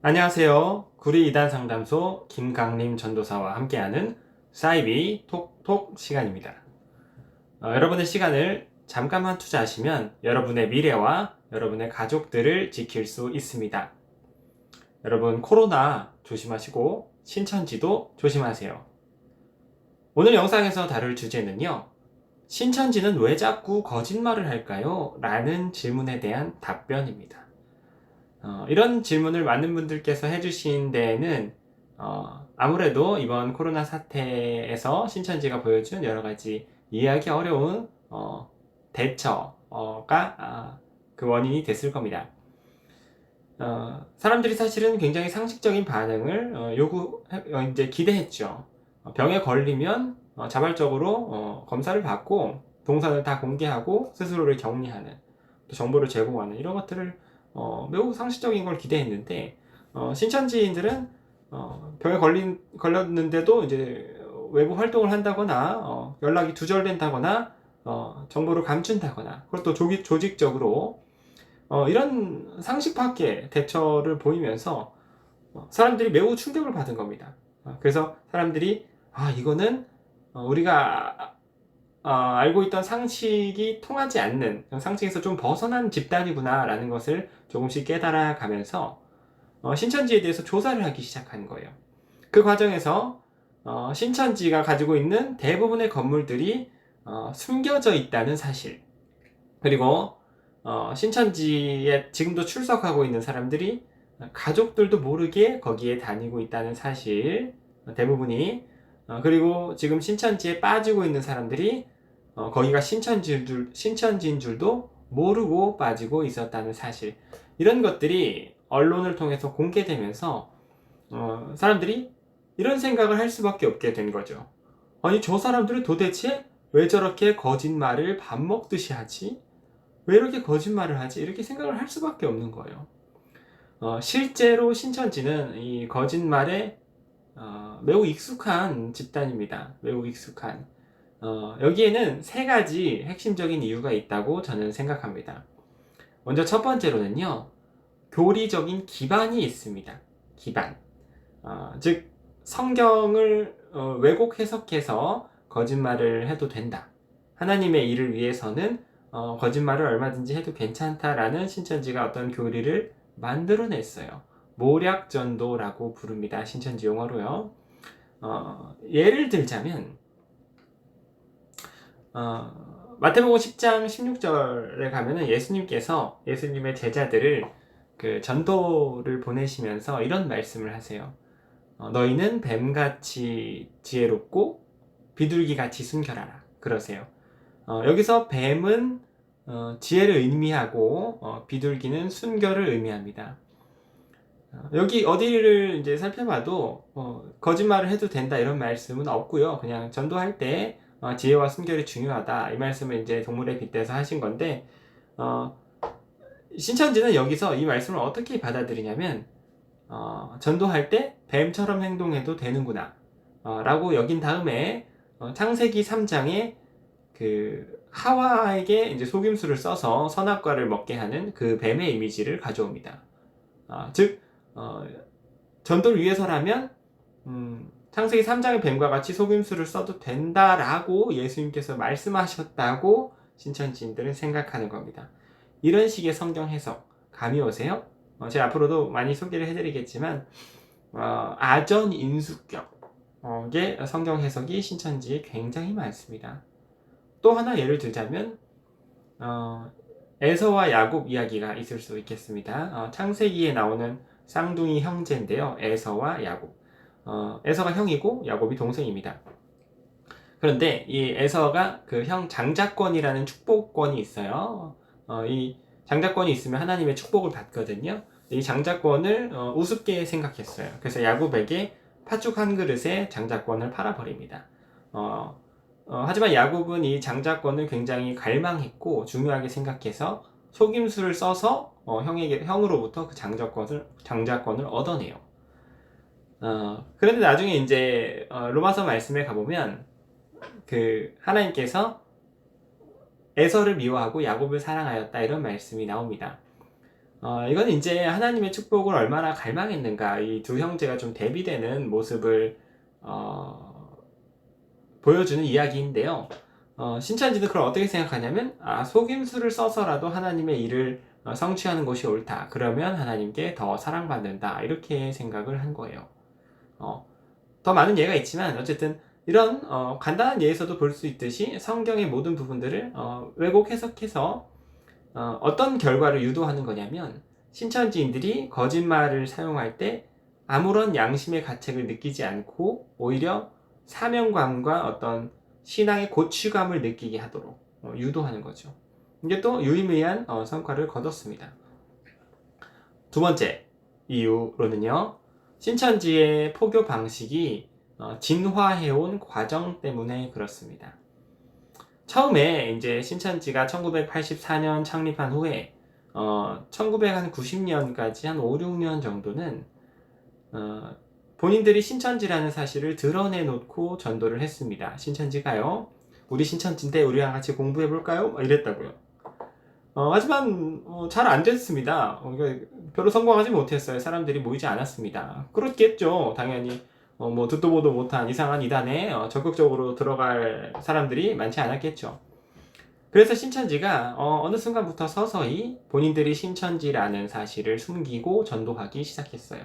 안녕하세요. 구리 이단 상담소 김강림 전도사와 함께하는 사이비 톡톡 시간입니다. 여러분의 시간을 잠깐만 투자하시면 여러분의 미래와 여러분의 가족들을 지킬 수 있습니다. 여러분 코로나 조심하시고 신천지도 조심하세요. 오늘 영상에서 다룰 주제는요. 신천지는 왜 자꾸 거짓말을 할까요? 라는 질문에 대한 답변입니다. 이런 질문을 많은 분들께서 해주신 데에는 아무래도 이번 코로나 사태에서 신천지가 보여준 여러 가지 이해하기 어려운 대처가 그 원인이 됐을 겁니다. 사람들이 사실은 굉장히 상식적인 반응을 이제 기대했죠. 병에 걸리면 자발적으로 검사를 받고 동선을 다 공개하고 스스로를 격리하는 또 정보를 제공하는 이런 것들을 매우 상식적인 걸 기대했는데 신천지인들은 병에 걸렸는데도 이제 외부 활동을 한다거나 연락이 두절된다거나 정보를 감춘다거나 그것도 조직적으로 이런 상식 밖의 대처를 보이면서 사람들이 매우 충격을 받은 겁니다. 그래서 사람들이 이거는 우리가 알고 있던 상식이 통하지 않는 상식에서 좀 벗어난 집단이구나 라는 것을 조금씩 깨달아 가면서 신천지에 대해서 조사를 하기 시작한 거예요. 그 과정에서 신천지가 가지고 있는 대부분의 건물들이 숨겨져 있다는 사실, 그리고 신천지에 지금도 출석하고 있는 사람들이 가족들도 모르게 거기에 다니고 있다는 사실, 대부분이 그리고 지금 신천지에 빠지고 있는 사람들이 거기가 신천지인 줄도 모르고 빠지고 있었다는 사실, 이런 것들이 언론을 통해서 공개되면서 사람들이 이런 생각을 할 수밖에 없게 된 거죠. 아니, 저 사람들은 도대체 왜 저렇게 거짓말을 밥 먹듯이 하지? 왜 이렇게 거짓말을 하지? 이렇게 생각을 할 수밖에 없는 거예요. 실제로 신천지는 이 거짓말에 매우 익숙한 집단입니다. 매우 익숙한. 여기에는 세 가지 핵심적인 이유가 있다고 저는 생각합니다. 먼저 첫 번째로는요, 교리적인 기반이 있습니다. 기반. 즉, 성경을 왜곡 해석해서 거짓말을 해도 된다. 하나님의 일을 위해서는 거짓말을 얼마든지 해도 괜찮다라는 신천지가 어떤 교리를 만들어냈어요. 모략전도라고 부릅니다. 신천지 용어로요. 예를 들자면 마태복음 10장 16절에 가면은 예수님께서 예수님의 제자들을 그 전도를 보내시면서 이런 말씀을 하세요. 너희는 뱀같이 지혜롭고 비둘기같이 순결하라. 그러세요. 여기서 뱀은 지혜를 의미하고 비둘기는 순결을 의미합니다. 여기 어디를 이제 살펴봐도 거짓말을 해도 된다 이런 말씀은 없고요. 그냥 전도할 때 지혜와 순결이 중요하다 이 말씀을 이제 동물에 빗대서 하신 건데 신천지는 여기서 이 말씀을 어떻게 받아들이냐면 전도할 때 뱀처럼 행동해도 되는구나 라고 여긴 다음에 창세기 3장에 그 하와에게 이제 속임수를 써서 선악과를 먹게 하는 그 뱀의 이미지를 가져옵니다. 즉 전도를 위해서라면 창세기 3장의 뱀과 같이 속임수를 써도 된다라고 예수님께서 말씀하셨다고 신천지인들은 생각하는 겁니다. 이런 식의 성경 해석 감이 오세요? 제가 앞으로도 많이 소개를 해드리겠지만 아전 인수격의 성경 해석이 신천지에 굉장히 많습니다. 또 하나 예를 들자면 에서와 야곱 이야기가 있을 수 있겠습니다. 창세기에 나오는 쌍둥이 형제인데요. 에서와 야곱. 에서가 형이고 야곱이 동생입니다. 그런데 이 에서가 그 형 장자권이라는 축복권이 있어요. 이 장자권이 있으면 하나님의 축복을 받거든요. 이 장자권을 우습게 생각했어요. 그래서 야곱에게 팥죽 한 그릇에 장자권을 팔아버립니다. 하지만 야곱은 이 장자권을 굉장히 갈망했고 중요하게 생각해서 속임수를 써서 형으로부터 그 장자권을 얻어내요. 그런데 나중에 이제 로마서 말씀에 가보면 그 하나님께서 에서를 미워하고 야곱을 사랑하였다 이런 말씀이 나옵니다. 이건 이제 하나님의 축복을 얼마나 갈망했는가, 이 두 형제가 좀 대비되는 모습을 보여주는 이야기인데요. 신천지는 그걸 어떻게 생각하냐면, 속임수를 써서라도 하나님의 일을 성취하는 것이 옳다. 그러면 하나님께 더 사랑받는다. 이렇게 생각을 한 거예요. 더 많은 예가 있지만 어쨌든 이런 간단한 예에서도 볼 수 있듯이 성경의 모든 부분들을 왜곡 해석해서 어떤 결과를 유도하는 거냐면, 신천지인들이 거짓말을 사용할 때 아무런 양심의 가책을 느끼지 않고 오히려 사명감과 어떤 신앙의 고취감을 느끼게 하도록 유도하는 거죠. 이게 또 유의미한 성과를 거뒀습니다. 두 번째 이유로는요, 신천지의 포교 방식이 진화해온 과정 때문에 그렇습니다. 처음에 이제 신천지가 1984년 창립한 후에 1990년까지 한 5, 6년 정도는 본인들이 신천지라는 사실을 드러내놓고 전도를 했습니다. 신천지가요, 우리 신천지인데 우리랑 같이 공부해볼까요? 이랬다고요. 하지만 잘 안 됐습니다. 그러니까 별로 성공하지 못했어요. 사람들이 모이지 않았습니다. 그렇겠죠. 당연히 뭐 듣도 보도 못한 이상한 이단에 적극적으로 들어갈 사람들이 많지 않았겠죠. 그래서 신천지가 어느 순간부터 서서히 본인들이 신천지라는 사실을 숨기고 전도하기 시작했어요.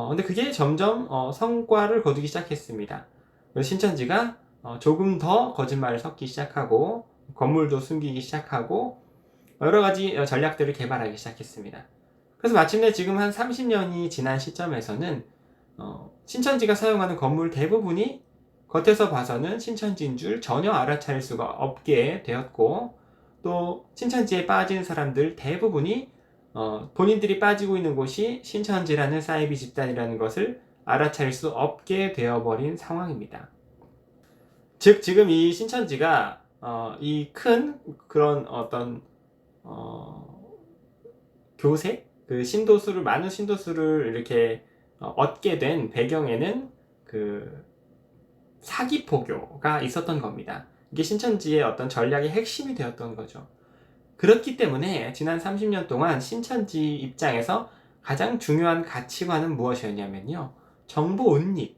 근데 그게 점점 성과를 거두기 시작했습니다. 그래서 신천지가 조금 더 거짓말을 섞기 시작하고, 건물도 숨기기 시작하고, 여러 가지 전략들을 개발하기 시작했습니다. 그래서 마침내 지금 한 30년이 지난 시점에서는 신천지가 사용하는 건물 대부분이 겉에서 봐서는 신천지인 줄 전혀 알아차릴 수가 없게 되었고, 또 신천지에 빠진 사람들 대부분이 본인들이 빠지고 있는 곳이 신천지라는 사이비 집단이라는 것을 알아차릴 수 없게 되어버린 상황입니다. 즉 지금 이 신천지가 이 큰 그런 어떤 교세? 그 신도수를, 많은 신도수를 이렇게 얻게 된 배경에는 그 사기포교가 있었던 겁니다. 이게 신천지의 어떤 전략의 핵심이 되었던 거죠. 그렇기 때문에 지난 30년 동안 신천지 입장에서 가장 중요한 가치관은 무엇이었냐면요, 정보 은닉,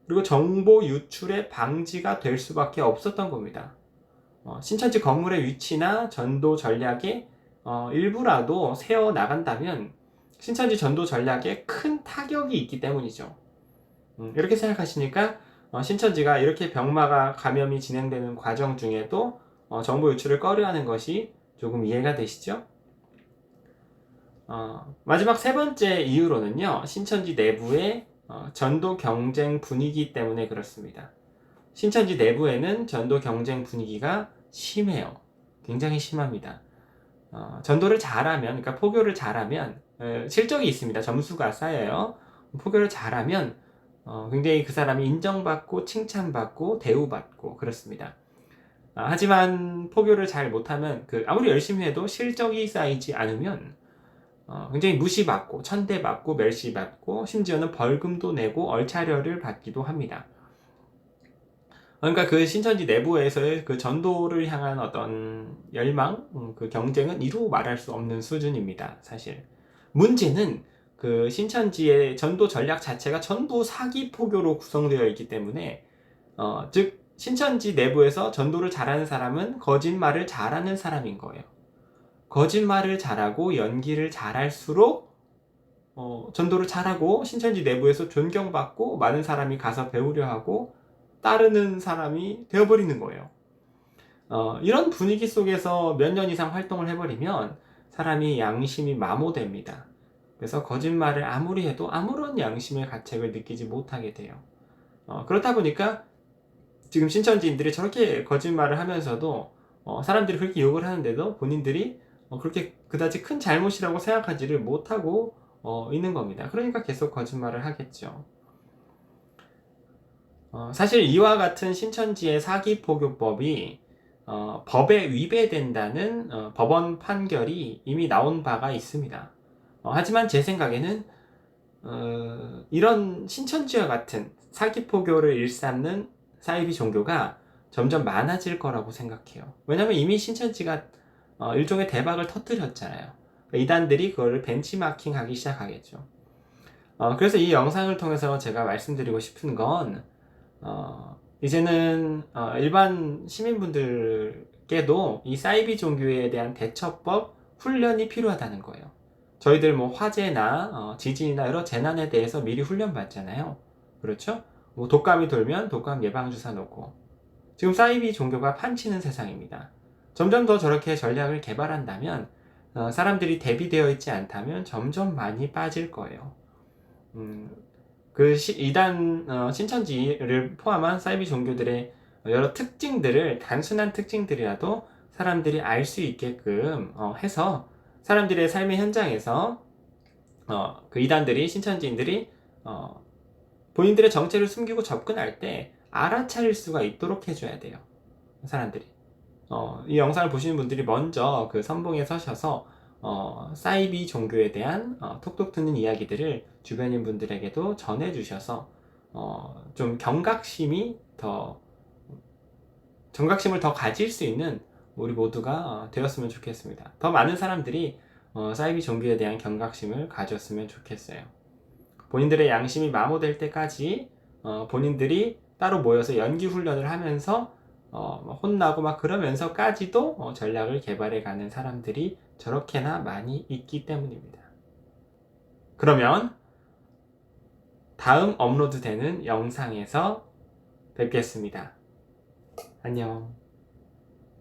그리고 정보 유출의 방지가 될 수밖에 없었던 겁니다. 신천지 건물의 위치나 전도 전략에 일부라도 세워 나간다면 신천지 전도 전략에 큰 타격이 있기 때문이죠. 이렇게 생각하시니까 신천지가 이렇게 병마가 감염이 진행되는 과정 중에도 정보 유출을 꺼려하는 것이 조금 이해가 되시죠? 마지막 세 번째 이유로는요, 신천지 내부의 전도 경쟁 분위기 때문에 그렇습니다. 신천지 내부에는 전도 경쟁 분위기가 심해요. 굉장히 심합니다. 전도를 잘하면, 그러니까 포교를 잘하면 실적이 있습니다. 점수가 쌓여요. 포교를 잘하면 굉장히 그 사람이 인정받고 칭찬받고 대우받고 그렇습니다. 하지만 포교를 잘 못하면 아무리 열심히 해도 실적이 쌓이지 않으면 굉장히 무시받고 천대받고 멸시받고 심지어는 벌금도 내고 얼차려를 받기도 합니다. 그러니까 그 신천지 내부에서의 그 전도를 향한 어떤 열망, 그 경쟁은 이루 말할 수 없는 수준입니다. 사실 문제는 그 신천지의 전도 전략 자체가 전부 사기 포교로 구성되어 있기 때문에 즉 신천지 내부에서 전도를 잘하는 사람은 거짓말을 잘하는 사람인 거예요. 거짓말을 잘하고 연기를 잘할수록 전도를 잘하고 신천지 내부에서 존경받고 많은 사람이 가서 배우려 하고 따르는 사람이 되어버리는 거예요. 이런 분위기 속에서 몇 년 이상 활동을 해버리면 사람이 양심이 마모됩니다. 그래서 거짓말을 아무리 해도 아무런 양심의 가책을 느끼지 못하게 돼요. 그렇다 보니까 지금 신천지인들이 저렇게 거짓말을 하면서도 사람들이 그렇게 욕을 하는데도 본인들이 그렇게 그다지 큰 잘못이라고 생각하지를 못하고 있는 겁니다. 그러니까 계속 거짓말을 하겠죠. 사실 이와 같은 신천지의 사기포교법이 법에 위배된다는 법원 판결이 이미 나온 바가 있습니다. 하지만 제 생각에는 이런 신천지와 같은 사기포교를 일삼는 사이비 종교가 점점 많아질 거라고 생각해요. 왜냐면 이미 신천지가 일종의 대박을 터뜨렸잖아요. 이단들이 그거를 벤치마킹 하기 시작하겠죠. 그래서 이 영상을 통해서 제가 말씀드리고 싶은 건, 이제는 일반 시민분들께도 이 사이비 종교에 대한 대처법 훈련이 필요하다는 거예요. 저희들 뭐 화재나 지진이나 여러 재난에 대해서 미리 훈련 받잖아요. 그렇죠? 뭐 독감이 돌면 독감 예방 주사 놓고. 지금 사이비 종교가 판치는 세상입니다. 점점 더 저렇게 전략을 개발한다면 사람들이 대비되어 있지 않다면 점점 많이 빠질 거예요. 그 이단 신천지를 포함한 사이비 종교들의 여러 특징들을 단순한 특징들이라도 사람들이 알 수 있게끔 해서 사람들의 삶의 현장에서 그 이단들이 신천지인들이 본인들의 정체를 숨기고 접근할 때 알아차릴 수가 있도록 해줘야 돼요. 사람들이. 이 영상을 보시는 분들이 먼저 그 선봉에 서셔서 사이비 종교에 대한 톡톡 트는 이야기들을 주변인 분들에게도 전해주셔서 좀 경각심을 더 가질 수 있는 우리 모두가 되었으면 좋겠습니다. 더 많은 사람들이 사이비 종교에 대한 경각심을 가졌으면 좋겠어요. 본인들의 양심이 마모될 때까지 본인들이 따로 모여서 연기 훈련을 하면서 혼나고 막 그러면서까지도 전략을 개발해 가는 사람들이 저렇게나 많이 있기 때문입니다. 그러면 다음 업로드되는 영상에서 뵙겠습니다. 안녕.